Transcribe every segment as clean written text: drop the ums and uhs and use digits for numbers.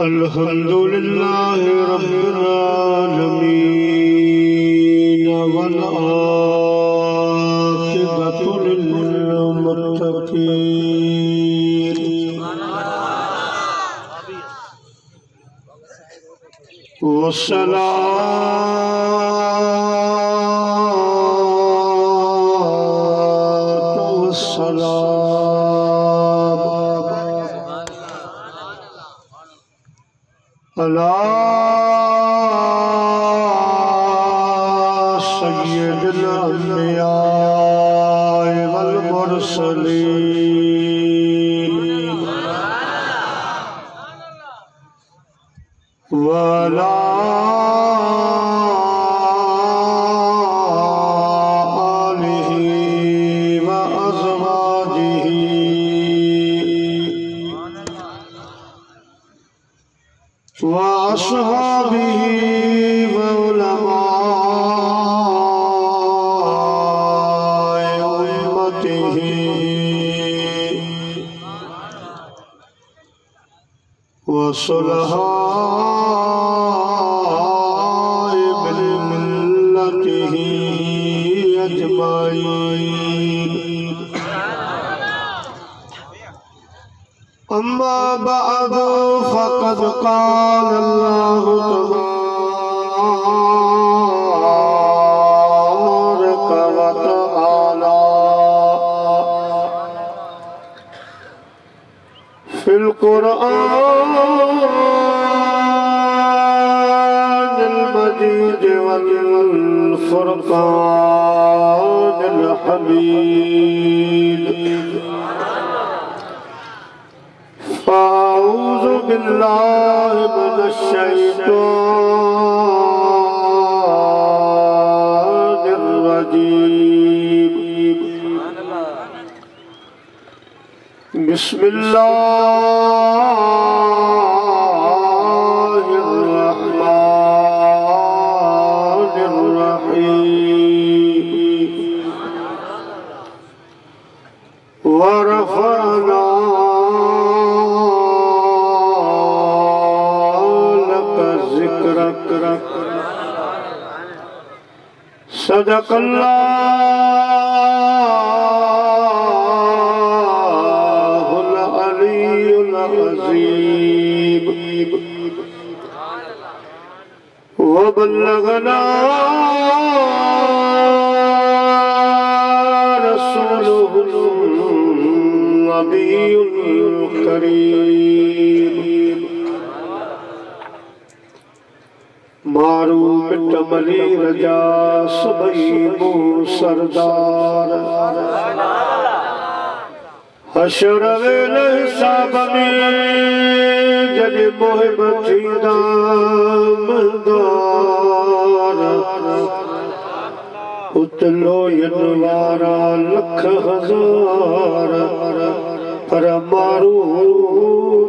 अल्हम्दुलिल्लाह रब्बिल आलमीन वल आक़िबतु लिल मुत्तक़ीन वस्सलातु वस्सलाम अला सय्यिदिल अंबिया वल मुरसलीन वला आलिहि व अज़वाजिहि व अस्हाबिहि व उलमाए उम्मतिहि व सुलहाए बिल मिल्लतिहि अजमाइन। अम्मा बअद फ़क़द क़ाल अल्लाहु तबारक व तआला फ़िल क़ुरआनिल मजीद वल फ़ुरक़ानिल हमीद। अऊज़ु बिल्लाहि मिनश शैतानिर रजीम। बिस्मिल्लाहिर रहमानिर रहीम। व रफ़अना सदक़ल्लाहुल अलीयुल अज़ीम। व बल्लगना रसूलुहुल नबियुल करीम। मारू मिट मली रजा सबई मू सरदार हशर वेले हिसाब में जॾहिं मुहिब थींदा मलदार उतलो वारा लख हज़ार पर मारू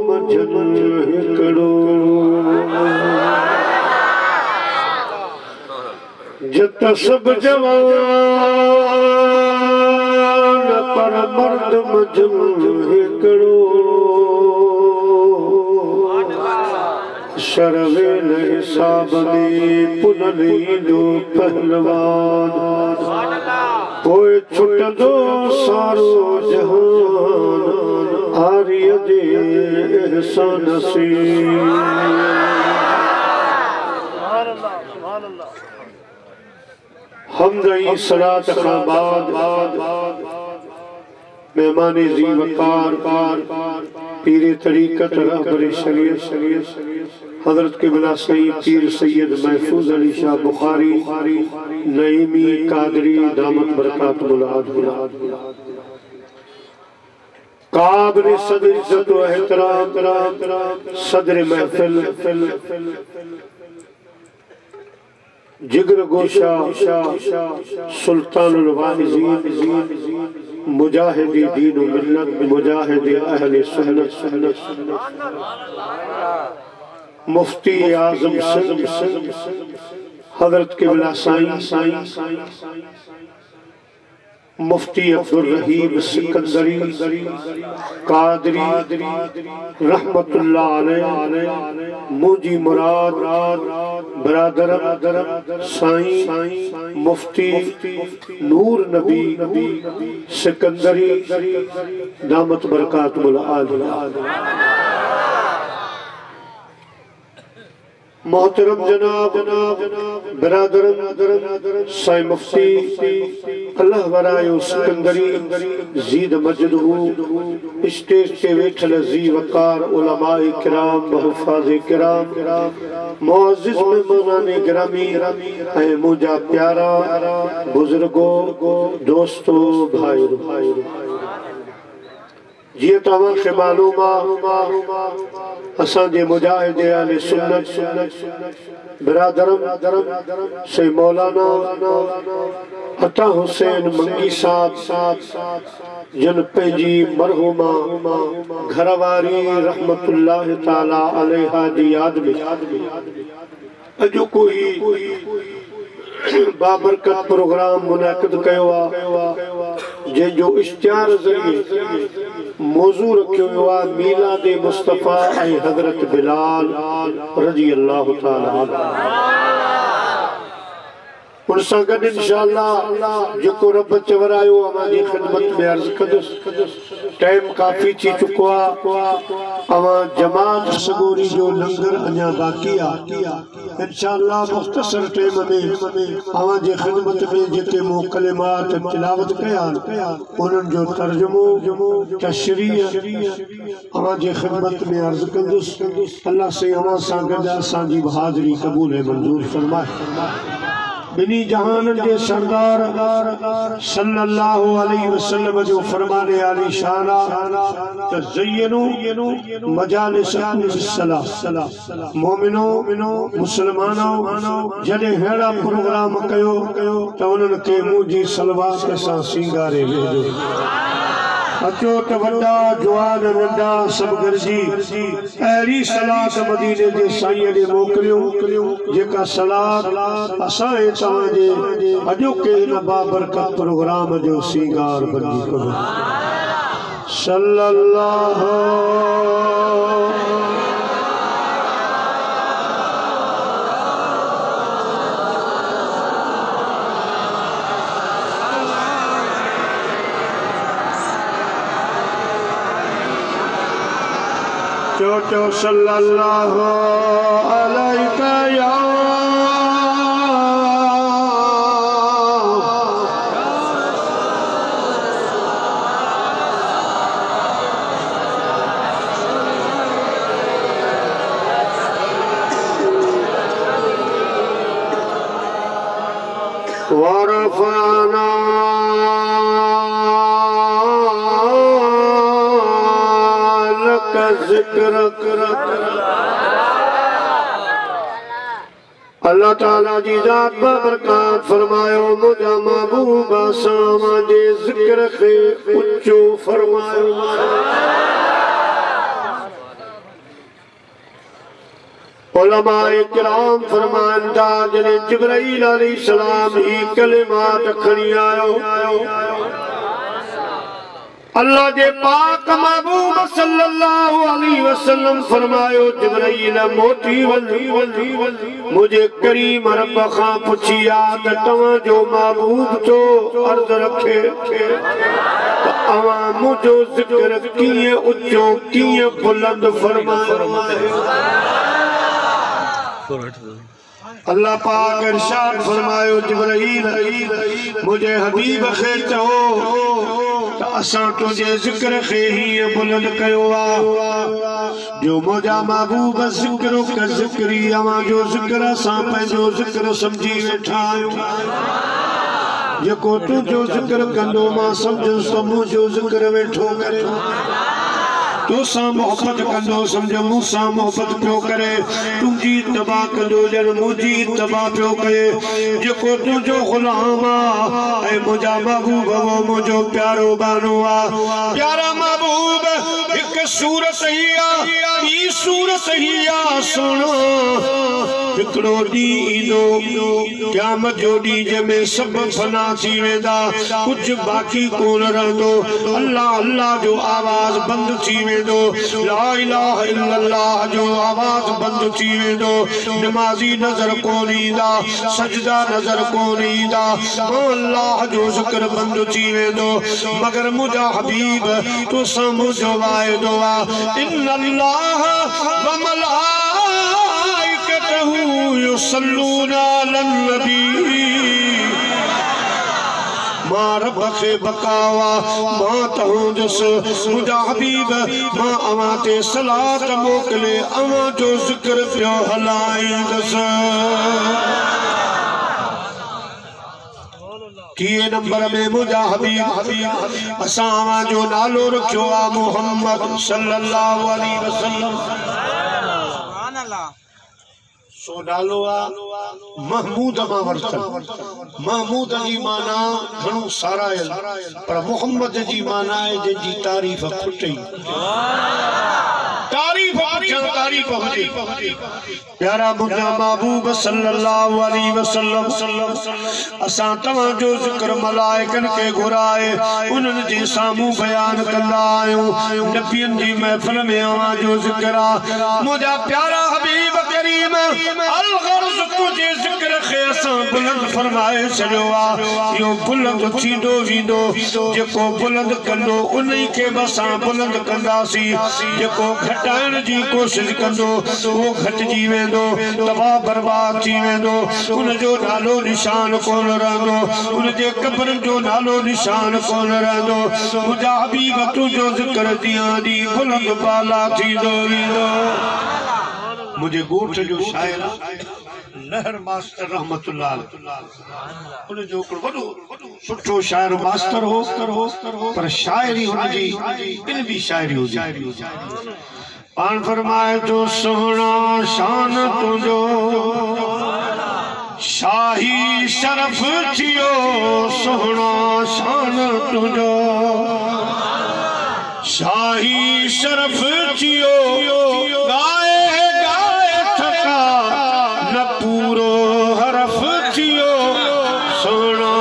मजन हिकिड़ो जत सब जवान पर मर्द मजन हिकिड़ो शर्वेल हिसाब में पुनरींदो पहलवान पोइ छुटंदो सारो जहान आर्य जे एहसान से। हमदई सलात खां बाद मेहमाने ज़ी वक़ार पीरे तरीक़त रहबरे शरीयत हज़रत क़िबला सईद पीर सैयद महफूज़ अली शाह बुखारी नईमी कादरी दामत बरकातुहुल आलिया काबिल सदर इज़्ज़त व एहतराम सदर महफिल जिगर गोशा सुल्तानुल वाइज़ीन मुजाहिदी दीन मिल्लत मुजाहिदी अहले सुन्नत मुफ्ती आजम हजरत क़िबला साईं मुफ्ती अब्दुल रहीम सिकंदरी कादरी रहमतुल्लाह अलैह मुझी मुराद बरादर साईं मुफ्ती नूर नबी सिकंदरी दामत बरकातुल आलिया मोहतरम जनाब बरादर साईं मुफ्ती अल्लाह वरायो सिकंदरी जीद मजदहू स्टेज पे वेठल जी वकार उलमाए किराम हुफ़ाज़े किराम मुअज़्ज़िज़ मेहमानाने गिरामी ऐ मुझा प्यारा बुजुर्गो दोस्तो भाइरो जी तवा के मालूम असांजे मुजाहिद आले सुन्नत बिरादरम से मौलाना अता हुसैन मंगी साहब जिन पंहिंजी मरहुमा घरवारी रहमतुल्लाह ताला अलैहा जी याद में अॼु कोई बाबरकत प्रोग्राम मुनाकिद कयो जंहिंजो इश्तिहार ज़रिए मौजू रखियो वियो आहे मीलाद मुस्तफ़ा ऐं हज़रत बिलाल रज़ी अल्लाह ताला उन सां गॾु इंशाअल्लाह जेको रब चवरायो अवांजी ख़िदमत में अर्ज़ कंदुसि टाइम काफ़ी थी चुको आहे अवां जमात सगोरी जो लंगर अञा बाक़ी आहे इंशाअल्लाह मुख़्तसर टाइम में अवांजी ख़िदमत में जेके मूं कलिमात तिलावत कया उन्हनि जो तर्जुमो तशरीह अवांजी ख़िदमत में अर्ज़ कंदुसि अल्लाह से अवां सां गॾु असांजी हाज़िरी क़बूल मंज़ूर फरमाए बिनी जहानन के सरदार सल्लल्लाहु अलैहि वसल्लम जो फरमाने आली शाना तज़य्यनु मजालिसकुम बिस्सलाह मोमिनो मुसलमानो जॾहिं अहिड़ा प्रोग्राम कयो त उन्हनि खे मुंहिंजी सलवात सां सींगारे वेझो अचो त वॾा जवान नंढा सब गरजी अहिड़ी सलात मदीने जे साईं ॾे मोकिलियूं जेका सलात असां तव्हांजे अॼोके हिन बाबरकत प्रोग्राम जो सींगार बनी करो सल्लल्लाहु चो सल्लल्लाहु अलैका या वरफाना अल्लाह ताला जी जात बरकत फरमायो मुझा महबूब सामा जे जिक्र खे उच्चो फरमायो उलमाए किराम फरमान था जने जिब्राइल अलैहिस्सलाम ही कलिमात खणी आयो अल्लाह जे पाक महबूब सल्लल्लाहु अलैहि वसल्लम फरमायो जिब्राइल मोटी वली मुझे करीम रब खां पुछिया त तव्हां जो महबूब तो अर्ज रखे त अवां मुझो जिक्र कीअं उच्चो कीअं बुलंद फरमायो अल्लाह पाक इरशाद फरमायो जिब्राइल मुझे हबीब खे चओ असां तुझे जिक्र खे ही बुलंद कयो जो मुझा महबूब जिक्र का जिक्री अवां जो जिक्र असां पंहिंजो जिक्र समझी वेठा आहियूं जेको तुझो जिक्र कंदो मां समझुसि त मुंहिंजो जिक्र वेठो करे तो सा मोहब्बत कंदो समझो मूसा मोहब्बत पियो करे तुझी तबाह कंदो जन मुझी तबाह पियो करे जेको तुझो गुलाम आ ऐ मुझा महबूब वो मुझो प्यारो बानो आ प्यारा महबूब एक सूरत ही आ ई सूरत ही आ सुनो हिकड़ो डी इंदो क़यामत जो डी जमे सब फना थी वेंदा कुछ बाकी कोन रहंदो अल्लाह अल्लाह जो आवाज बंद थी वेंदो ला इलाहा इल्लल्लाह जो आवाज बंद थी वेंदो नमाजी नजर कोन ईंदा सजदा नजर कोन ईंदा अल्लाह जो जिक्र बंद थी वेंदो मगर मुझा हबीब तो मुझो वाइदो आ इन्नल्लाह व मलाइकतहू युसल्लूना अलन नबी मां रब खे बकावा मां तहुंदस मुझा हबीब मां अवां ते सलात मोकले अवां जो जिक्र पियो हलाईंदस किए नंबर में मुझा हबीब असां अवां जो नालो रखियो आ मुहम्मद सल्लल्लाहु अलैहि वसल्लम सो नालो आ महमूद मां वरतल महमूद जी माना घणो सारायल पर मोहम्मद जी माना है जंहिंजी तारीफ़ खुटई तारीफ़ हुजे प्यारा मुझा महबूब सल्लल्लाहु अलैहि वसल्लम असां तव्हां जो जिक्र मलाइकन के घुराए उन्हनि जे सामूं बयान कंदा आहियूं नबियन जी महफिल में अवां जो जिक्र आ मुझा प्यारा हबीब करीम अल गर्ज़ तुझे जिक्र खे असां बुलंद फरमाए छॾियो आ यो बुलंद थींदो वेंदो जेको बुलंद कंदो उन्ही खे बि असां बुलंद कंदासीं जेको घटाइण जी कोशिश कंदो वो घटिजी वेंदो तबाह बर्बाद थी वेंदो उनजो नालो निशान कोन रहंदो उनजे कब्र जो नालो निशान कोन रहंदो मुझा हबीब तुझो जिक्र ॾींहुं ॾींहुं बुलंद बाला थींदो वेंदो मुझे गोठ जो शायर लहर मास्टर रहमतुल्लाह उनजो वॾो सुठो शायर मास्टर हो पर शायरी हुनजी इल्मी शायरी हुजे पान फरमाए तो सोहना शान तुझो शाही शरफ थियो सोहना शान तुझो शाही शरफ थियो गाए गाए थका न पूरो हरफ थियो सोहना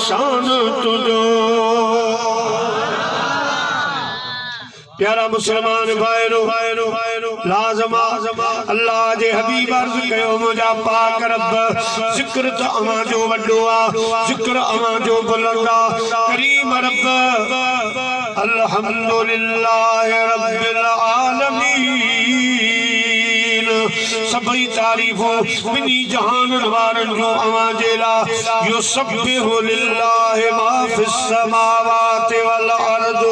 शान तुझो प्यारा मुसलमान भाइरो लाज़मा अल्लाह जे हबीब अर्ज़ कयो मुझा पाक रब जिक्र त अवां जो वड्डो आ जिक्र अवां जो बुलंद आ करीम रब अल्हम्दुलिल्लाह रब्बिल आलमीन सबई तारीफ़ो बिनी जहान वारन जो अवां जेला यो सब्बिहु लिल्लाहि मा फिस समावाति वल अर्द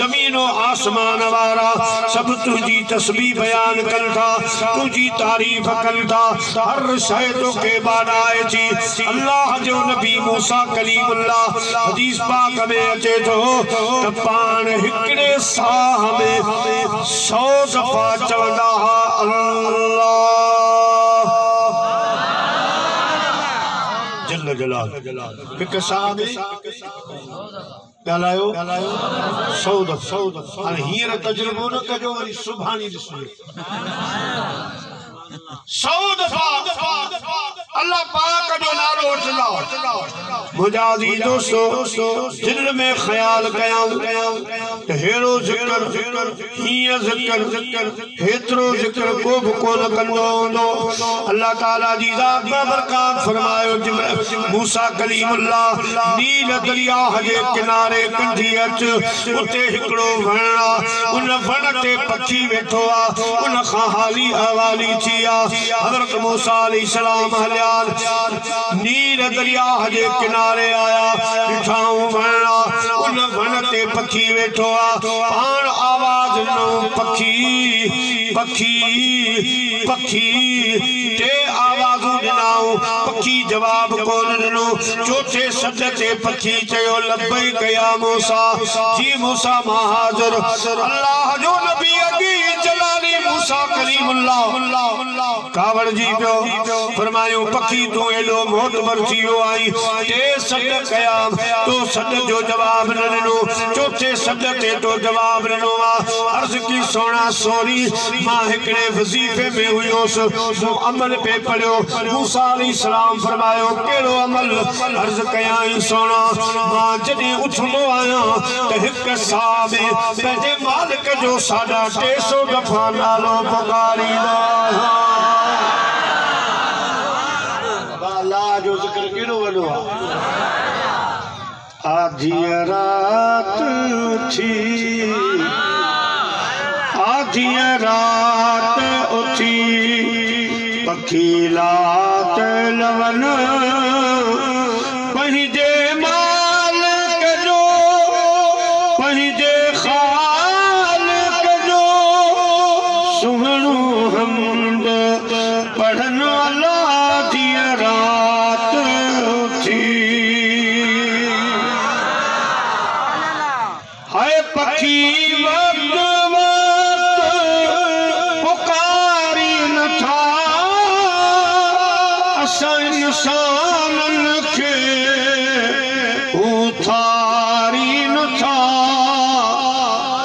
ज़मीन और आसमान वारा सब तुझी तस्बीह बयान कन था तुझी तारीफ कन था हर शय तो के बानाए थी अल्लाह जो नबी मूसा कलीमुल्लाह हदीस पाक में अचे तो पान हिकड़े साह में 100 दफा चवंदा अल्लाह जल्ल जलाल हिक साह में ॻाल्हायो 100 दफ़ा हींअर तजुर्बो न कजो वरी सुभाणे ॾिसो 100 दफ़ा अल्लाह पाक जो नालो वठंदा मुझा अज़ीज़ दोस्तो दिल में ख्याल कयां हेरो जिक्र हीअं जिक्र हेतिरो जिक्र को बि कोन कंदो हूंदो अल्लाह ताला जी ज़ात बरकात फरमायो मूसा कलीमुल्लाह नील दरिया जे किनारे कंढी अच उते हिकड़ो वण आ उन वण ते पखी वेठो आ उन खां हाली हवाली थी आ हज़रत मूसा अलैहिस्सलाम हलियान नील दरिया जे किनारे आया ॾिठाऊं वण उन वण ते पखी वेठो आ पाण आवाज नो पखी पखी पखी ते आवाज़ूं ॾिनाऊं पखी जवाब कोन दिनो चौथे सद ते पखी चयो लब्बैक या मूसा जी मूसा मां हाज़िर अल्लाह जो नबी अगी जलाली मूसा कलीमुल्लाह कावड़ जी पियो फरमायो पखी तू एडो मोहतबर थी वियो आई ते सद कया तो सद जो जवाब न दिनो चौथे सद ते तो जवाब दिनो अर्ज की सोना सोरी मां हिकड़े वजीफे में हुयोस वो अमल पे पढ़ियो मूसा अलैहिस्सलाम फरमायो केड़ो अमल अर्ज कया सोना मां जदी उठंदो आया त हिक साहब पंहिंजे मालिक जो 350 दफा नालो पुकारींदा अल्लाह जो जिक्र केड़ो वॾो आधी रात थी आधी रात उठी पखी लात लवन पंहिंजे मालिक जो पंहिंजे खालिक जो सुहिणो हमद पढ़न अल्लाह आधी रात उठी हाय पखी इंसानन के उथारी न था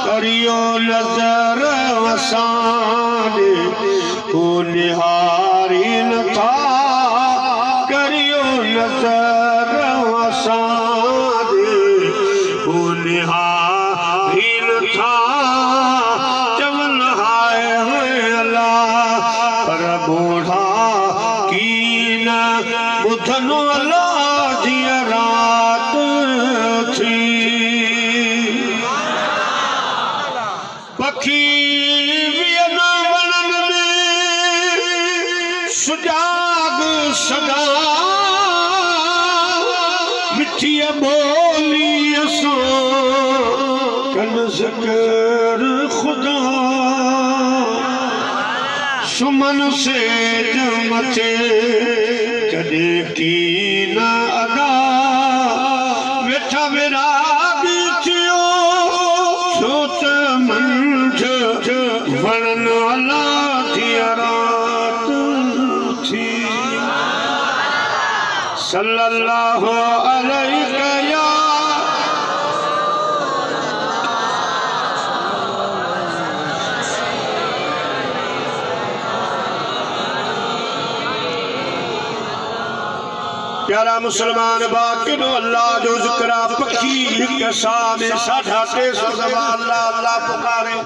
करियो नजर वसाने को निहारी न था करियो नजर वसाने को निहारी न था चवन हाय अल्लाह पर बूढ़ा बुधनो अल्लाह जी रात थी पखी वियन वनन में सुजाग सदा मिठी बोली असो कन ज़िक्र खुदा सुमन से जमचे कदे की न अदा वेठा विराग थियो सोच मंझ वणन अल्लाह थी रात थी सल्लल्लाहु अलैहि या प्यारा मुसलमान बाकिनो अल्लाह जो जिक्र पखी एक साह में 350 दफा अल्लाह अल्लाह पुकारे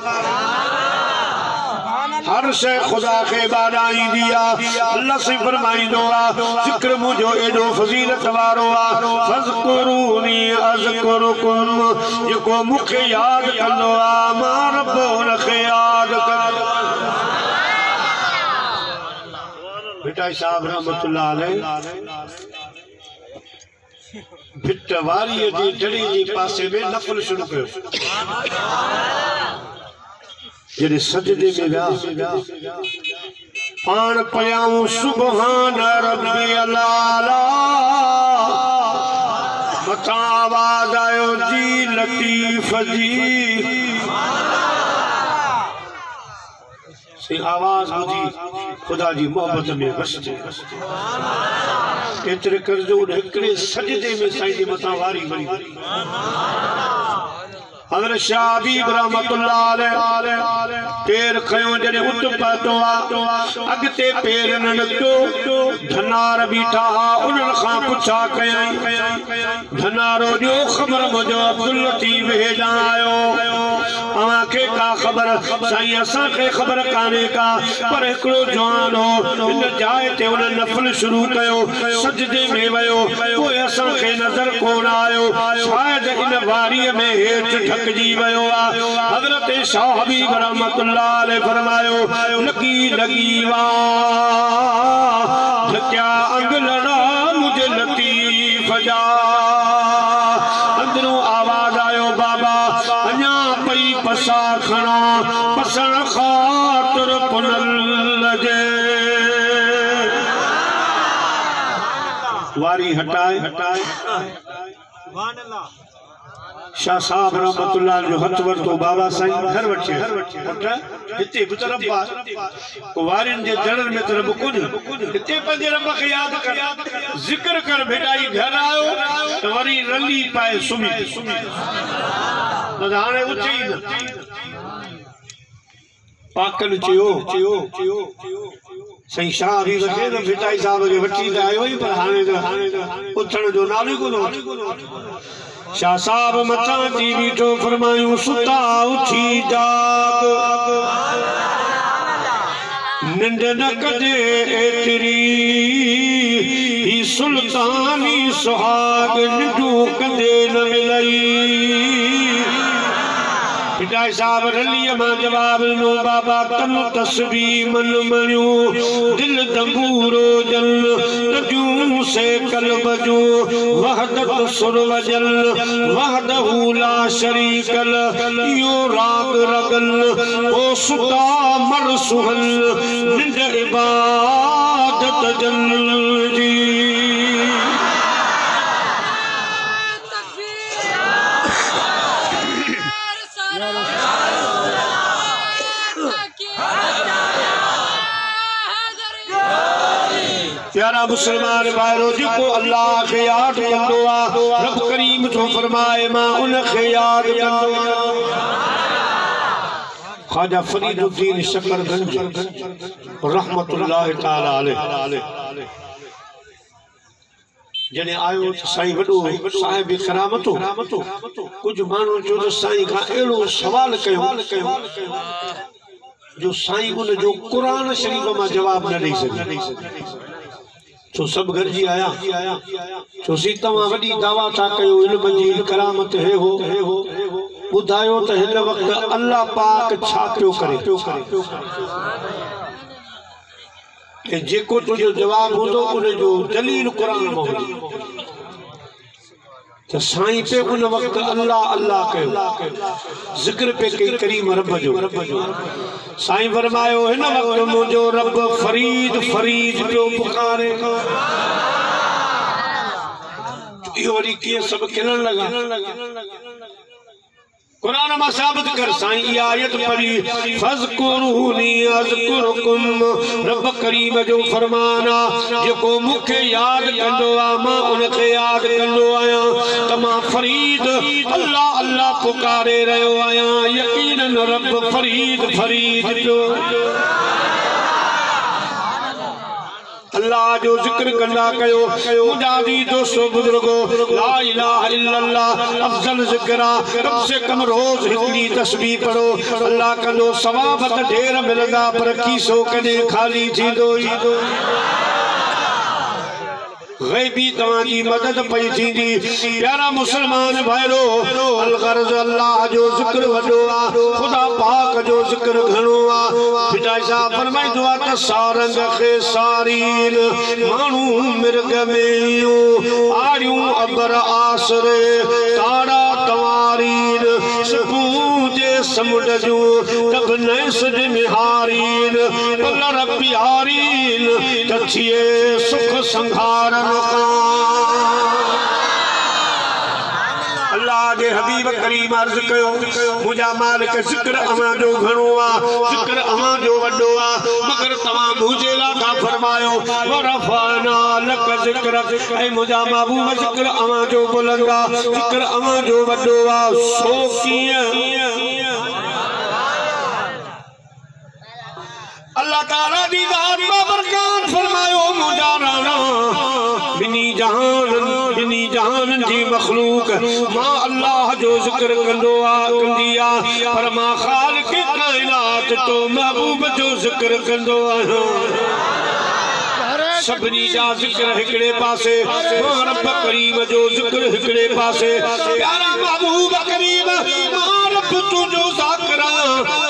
हर शे खुदा के बादाई दिया अल्लाह से फरमाई दुआ जिक्र मुझो एडो फजीलत वारो फज़कुरूनी अज़कुरुकुम जेको मुखे याद कंदो मां रब उनखे याद कंदो बेटा साहब रहमतुल्लाह अलैह भिट वारी जी जड़ी जी पासे में नफल शुरू कयो जड़े सजदे में विया पान पयाऊं सुबहान रब्बी अलाला मथा आवाज आयो जी लतीफ जी से आवाज बुझी खुदा जी मोहब्बत में बसजे एतरे करजो हिकड़े सजदे में साईं जी मथा वारी वरी हज़रत शाह हबीब रहमतुल्लाह अलैह पैर खयो जने उठ पातो अगते पैर न लॻो धनार बीठा उन्हनि खां पुछा कयई धनारो जो ख़बर मुझो अब्दुल लतीफ हेॾां आयो अवां खे का ख़बर साईं असां खे ख़बर काने का पर हिकिड़ो जवान हो इन जाइ ते उन नफ़ल शुरू कयो सजदे में वियो कोई असां खे नज़र कोन आयो शायद इन वारीअ में हेठि ढकजी वियो आहे हज़रत शाह हबीब रहमतुल्लाह अलैह फरमायो लगी लगी वाह क्या अंग लड़ा मुझे लतीफ जा अंदरों आवाज आयो बाबा अञा पई पसा खणा पसण खातिर पुनल लगे वारी हटाए शाह साहब रहमतुल्लाह जो हथ वरतो बाबा साईं घर वठे हिते भी तरफ वारिन जे दड़न में तरफ कुछ हिते पंजे रब के याद कर जिक्र कर भेटाई घर आयो तो वरी रली पाए सुमी हाणे उची पाकल चियो सही शाह भी वठे तो भेटाई साहब के वठी त आयो ही पर हाणे उथण जो नालो कोन शाह साहब मथा जी बीठो फरमायूं सुता उठी जाग निंड न कजे एतरी ही सुल्तानी सुहाग निंडू कदे न मिलई पिटाई साहब रलिया मां जवाब नो बाबा तन तस्बीह मन मणियो दिल दंबूरो जल तजू से कल्ब जो वहदत सुर वजल वहदहु ला शरीक यो राग रगल ओ सुता मर सुहल निंद इबादत जल जी प्यारा मुसलमान भाइरो जिको अल्लाह के याद कंदो आ रब करीम तो फरमाए मां उन के याद कंदो ख्वाजा फरीदुद्दीन शकरगंज रहमतुल्लाह तआला अलैह जने आयो साईं वडो साहिब करामतो कुछ मानो जो साईं का एड़ो सवाल कयो जो साईं उन जो कुरान शरीफ में जवाब न दे सके तो सब घर जी आया तो सीता वडी दावा था कयो इल्म जी करामत है हो बुधायो तो हिन वक्त अल्लाह पाक छा पियो करे के जेको तुझो जवाब होंदो उन जो दलील कुरान में होंदी तो साईं पे उन वक्त अल्लाह अल्लाह कयो जिक्र पे कई करीम रब जो साईं फरमायो हिन वक्त मुझो रब फरीद फरीद जो पुकारे यो वरी के सब खिलन लगा कुरान में साबित कर साईं ये आयत पढ़ी फज़कुरूनी अज़कुरुकुम रब करीम जो फरमाना जेको मुखे याद कंदो आ मां उनके याद कंदो आया तमा फरीद अल्लाह अल्लाह पुकारे रहो आया यकीनन रब फरीद फरीद जो अल्लाह जो जिक्र करना कयो मुजादी दोस्तों बुजुर्गो ला इलाहा इल्लल्लाह अफजल जिक्रा कम से कम रोज हिकड़ी तस्बीह पढ़ो अल्लाह कंदो सवाब त ढेर मिलंदा पर कीसो कदे खाली थींदो गैबी तवाजी मदद पई थींदी प्यारा मुसलमान भाइरो अल गर्ज अल्लाह जो जिक्र वडो आ खुदा पाक जो जिक्र घणो आ पिता साहब फरमाइदो आ त सारंग खे सारीन मानू मिर्ग में आड़ियूं अबर आसरे ताड़ा तवारीन सुबूजे समुंड जो तब नैसज निहारीन पलर प्यारीन तथिए सुख संघार अल्लाह के हबीब करीम अर्ज कयो मुझा मालिक जिक्र अमा जो घणो आ जिक्र अमा जो वडो आ मगर तमा मुझे लाका फरमायो वरफाना लक जिक्र ऐ मुझा महबूब जिक्र अमा जो बुलंदा जिक्र अमा जो वडो आ सो किए अल्लाह ताला दी जात बरकात फरमायो मुजाराना बिनी जहान जी मखलूक मां अल्लाह जो जिक्र कंदो आ कंदी आ पर मां खालिक कायनात तो महबूब जो जिक्र कंदो आ सबनी जा जिक्र हिकड़े पासे मां रब करीम जो जिक्र हिकड़े पासे प्यारा महबूब करीम मां रब तुझो ज़ाकिरा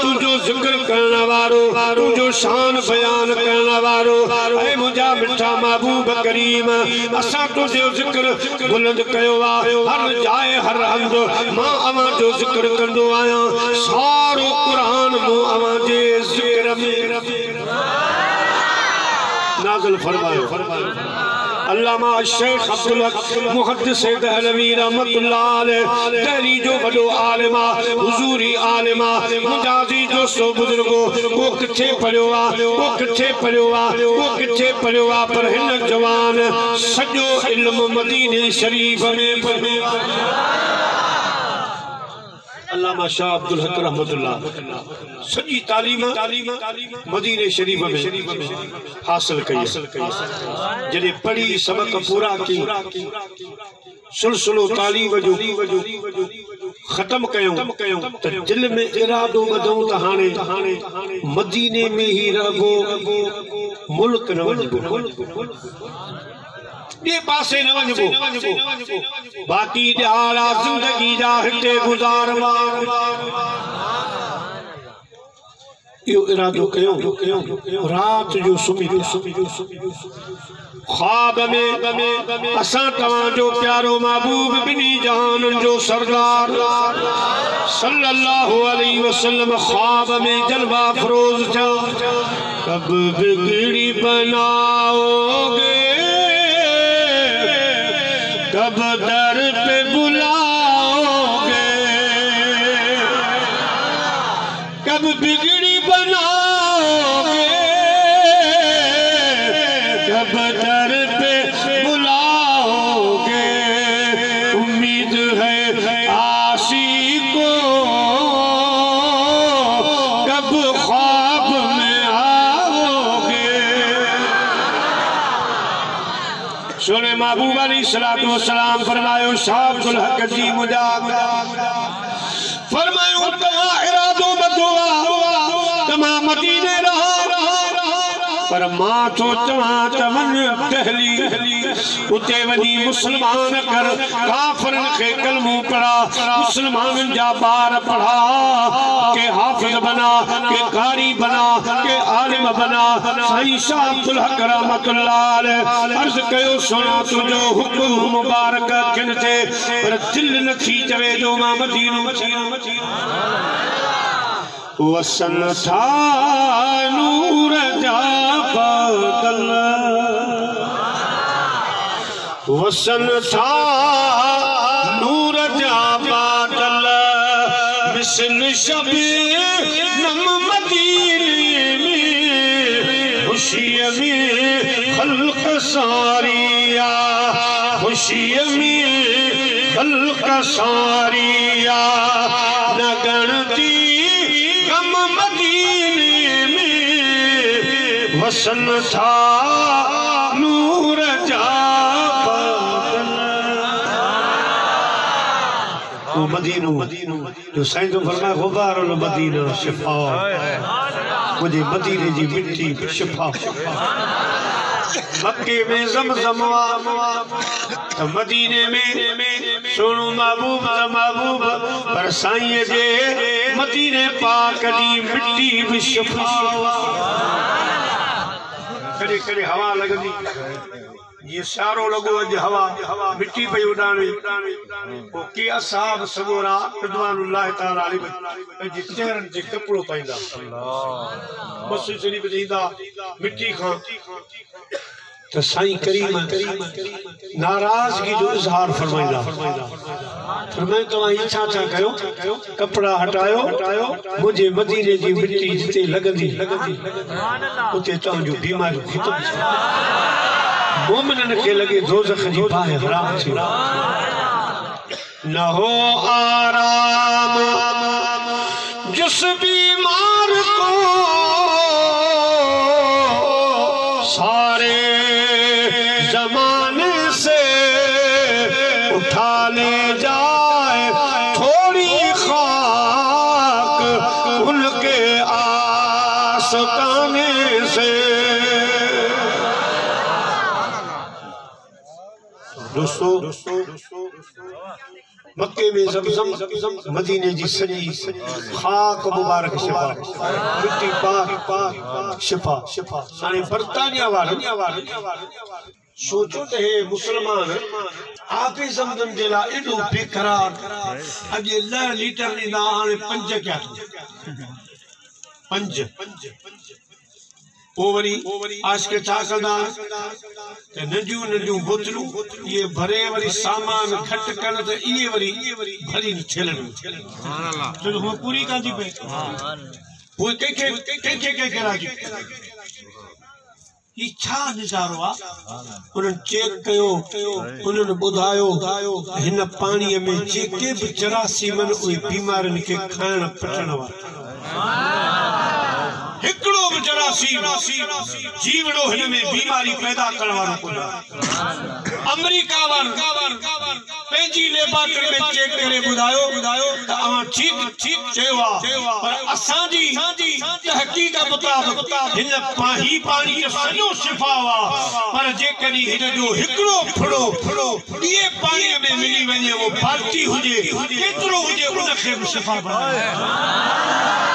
तुझो जिक्र करने वारो तुझो शान बयान करने वारो ऐ मुझा मिठा महबूब करीम असा तुझो जिक्र बुलंद कयो आ हर जाए हर हंद मां अमा जो जिक्र कंदो आया सारो कुरान मो अमा जे जिक्र में नाज़िल फरमायो अल्लामा शेख अब्दुल हक मुहद्दिस दहलवी रहमतुल्लाह अलैह दहली जो बड़ो आलिमा हुजूरी आलिमा मुजाजी जो सो बुजुर्गो वो किथे पढ़ियो आ वो किथे पढ़ियो आ वो किथे पढ़ियो आ पर हिन जवान सॼो इल्म मदीने शरीफ में अल्लामा शाह अब्दुल हक रहमतुल्लाह सॼी तालीम मदीने शरीफ में हासिल कई जॾहिं पढ़ी सबक पूरा की सिलसिलो तालीम जो खत्म कयूं त दिल में इरादो वधूं त हाणे मदीने में ही रहबो मुल्क न वञबो ये पासे न वञबो बाक़ी ॾियारा ज़िंदगी जा हिते गुज़ारवा यो इरादो कयो रात जो सुमी ख्वाब में असां तवां जो प्यारो महबूब बिनी जहान जो सरदार सल्लल्लाहु अलैहि वसल्लम ख्वाब में जलवा फरोज था कब बिगड़ी बनाओगे कब दर पे बुलाओगे कब बिगड़ी बनाओगे कब दर पे बुलाओगे उम्मीद है आशिको कब ख्वाब में आओगे सुने महबूब अलैहिस्सलातु वस्सलाम फरमायो शाह अब्दुल हक जी मुजाब फरमायो तमाम इरादो बदुआ तमाम मदीने रहा पर मां तो तवन दहली उते वनी मुसलमान कर काफरन के कलमो पढ़ा मुसलमान जा बार पढ़ा के हाफिज बना के कारी बना के आलिम बना साईं शाह अब्दुल हक रहमतुल्लाह अलैह अर्ज कयो सुना तुझो हुक्म मुबारक किन थे पर दिल न थी चवे जो मां मदीनो वसन था नूर जा बादल वसन था नूर जा बादल मिसल शबनम मदीने में खुशी में खल्क सारिया खुशी में खल्क सारिया न गणती मदीने में वसन था नूर जा वो मदीनो जो साईं तो फरमाया गुबारुल मदीना शिफा मुझे मदीने जी मिट्टी शिफा मक्के में ज़मज़म मदीने में सोनू महबूब पर साईं जे मदीने पाक जी मिट्टी भी शिफा कड़े कड़े हवा लगदी ये सारो लगो अज हवा मिट्टी पे उड़ाने ओ के असहाब सगोरा रिदवानुल्लाह ताला अलैहि जी चेहरन जे कपड़ो पाइंदा अल्लाह बस शरीफ जींदा मिट्टी खां तो साईं करीम नाराजगी जो इजहार फरमाइंदा फरमाए तो इच्छा छा कयो कपड़ा हटायो मुझे मदीने जी मिट्टी जिते लगंदी उते तव्हांजो बीमारी खत्म मोमिनन के लगे दोज़ख जी बाहि हराम थी न हो आराम जिस बीमार को सारे जमाने से उठा ले जाए थोड़ी खाक उनके आस्ताने से दोस्तों मक्के में ज़मज़म मदीने जी सजी खाक मुबारक शिफा मिट्टी पाक शिफा हाणे बर्तानिया वाला सोचो तो हे मुसलमान आपे ज़मज़म जे लाइ एॾो बेकरार अॼु 10 लीटर ॾींदा हाणे 5 क्या 5 वरी आशिक छा कंदा त नंढियूं नंढियूं बोतलूं ये भरे वरी सामान खट कन त इहे वरी भरी छेलण सुभान अल्लाह तो वो पूरी कांदी पे वो के राजी ये छा नजारो आ उन्हनि चेक कयो उन्हनि ॿुधायो हिन पाणीअ में जेके बि जरासीमन उहे बीमारनि खे खाइण पचण वारा हिकिड़ो बि जरासीम जीवड़ो हिन में बीमारी पैदा करण वारो कोन्हे अमेरिका वारनि पंहिंजी लेबोरेटरी में चेक करे ॿुधायो त अवां ठीक चयो आहे पर असांजी तहक़ीक़ मुताबिक़ हिन पाणी जो सॼो शिफ़ा आहे पर जेकॾहिं हिन जो हिकिड़ो फुड़ो ॿिए पाणीअ में मिली वञे वो बाल्टी हुजे केतिरो हुजे उनखे बि शिफ़ा बणाए